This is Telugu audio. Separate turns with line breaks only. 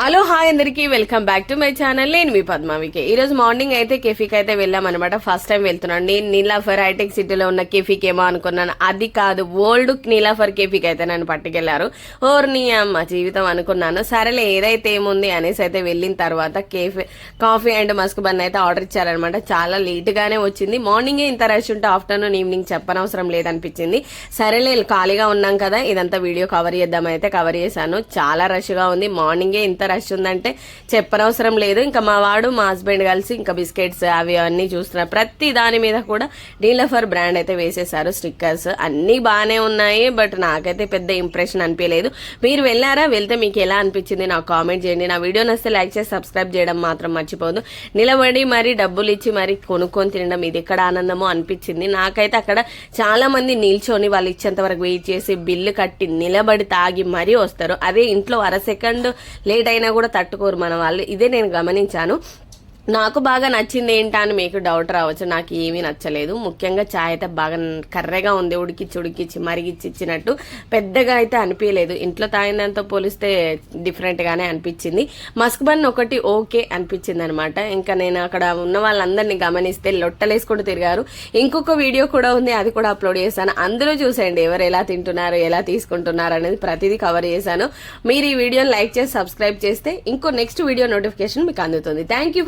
హలో హాయ్ అందరికి welcome back to my channel. నేను మీ పద్మావికే. ఈ రోజు మార్నింగ్ అయితే కెఫీకి అయితే వెళ్ళాం అనమాట. ఫస్ట్ టైం వెళ్తున్నాను. నేను నీలాఫర్ హైటెక్ సిటీలో ఉన్న కెఫీకి ఏమో అనుకున్నాను, అది కాదు, ఓల్డ్ నీలాఫర్ కెఫీకి అయితే నన్ను పట్టుకెళ్లారు. ఓర్ నీ అమ్మ జీవితం అనుకున్నాను. సరేలే ఏదైతే ఏముంది అనేసి అయితే వెళ్ళిన తర్వాత కాఫీ అండ్ మస్క్ బన్ అయితే ఆర్డర్ ఇచ్చారనమాట. చాలా లేట్ గానే వచ్చింది. మార్నింగే ఇంత రష్ ఉంటే ఆఫ్టర్నూన్ ఈవినింగ్ చెప్పనవసరం లేదనిపించింది. సరేలే ఖాళీగా ఉన్నాం కదా, ఇదంతా వీడియో కవర్ చేద్దామని అయితే కవర్ చేశాను. చాలా రష్ గా ఉంది. మార్నింగే ఇంత రష్ ఉందంటే చెప్పనవసరం లేదు. ఇంకా మా వాడు మా హస్బెండ్ కలిసి ఇంకా బిస్కెట్స్ అవి అన్ని చూస్తున్నారు. ప్రతి దాని మీద కూడా నీలాఫర్ బ్రాండ్ అయితే వేసేసారు స్టిక్కర్స్. అన్ని బాగానే ఉన్నాయి, బట్ నాకైతే పెద్ద ఇంప్రెషన్ అనిపించలేదు. మీరు వెళ్ళారా? వెళ్తే మీకు ఎలా అనిపించింది నాకు కామెంట్ చేయండి. నా వీడియో నచ్చితే లైక్ చేసి సబ్స్క్రైబ్ చేయడం మాత్రం మర్చిపోదు. నిలబడి మరి డబ్బులు ఇచ్చి మరి కొనుక్కొని తినడం ఇది ఎక్కడ ఆనందమో అనిపించింది నాకైతే. అక్కడ చాలా మంది నిల్చొని వాళ్ళు ఇచ్చేంత వరకు వెయిట్ చేసి బిల్లు కట్టి నిలబడి తాగి మరీ వస్తారు. అదే ఇంట్లో అర సెకండ్ లేట్ అయినా కూడా తట్టుకోరు మన వాళ్ళు. ఇదే నేను గమనించాను. నాకు బాగా నచ్చింది ఏంటా అని మీకు డౌట్ రావచ్చు. నాకు ఏమీ నచ్చలేదు. ముఖ్యంగా చాయ్ అయితే బాగా కర్రెగా ఉంది, ఉడికిచ్చి మరిగిచ్చి ఇచ్చినట్టు పెద్దగా అయితే అనిపించలేదు. ఇంట్లో తాగినంత పోలిస్తే డిఫరెంట్ గానే అనిపించింది. మస్క్ బన్ ఒకటి ఓకే అనిపించింది అనమాట. ఇంకా నేను అక్కడ ఉన్న వాళ్ళందరినీ గమనిస్తే లొట్టలేసుకుంటూ తిరిగారు. ఇంకొక వీడియో కూడా ఉంది, అది కూడా అప్లోడ్ చేశాను. అందులో చూసేయండి ఎవరు ఎలా తింటున్నారు, ఎలా తీసుకుంటున్నారు అనేది ప్రతిదీ కవర్ చేశాను. మీరు ఈ వీడియోని లైక్ చేసి సబ్స్క్రైబ్ చేస్తే ఇంకో నెక్స్ట్ వీడియో నోటిఫికేషన్ మీకు అందుతుంది. Thank you.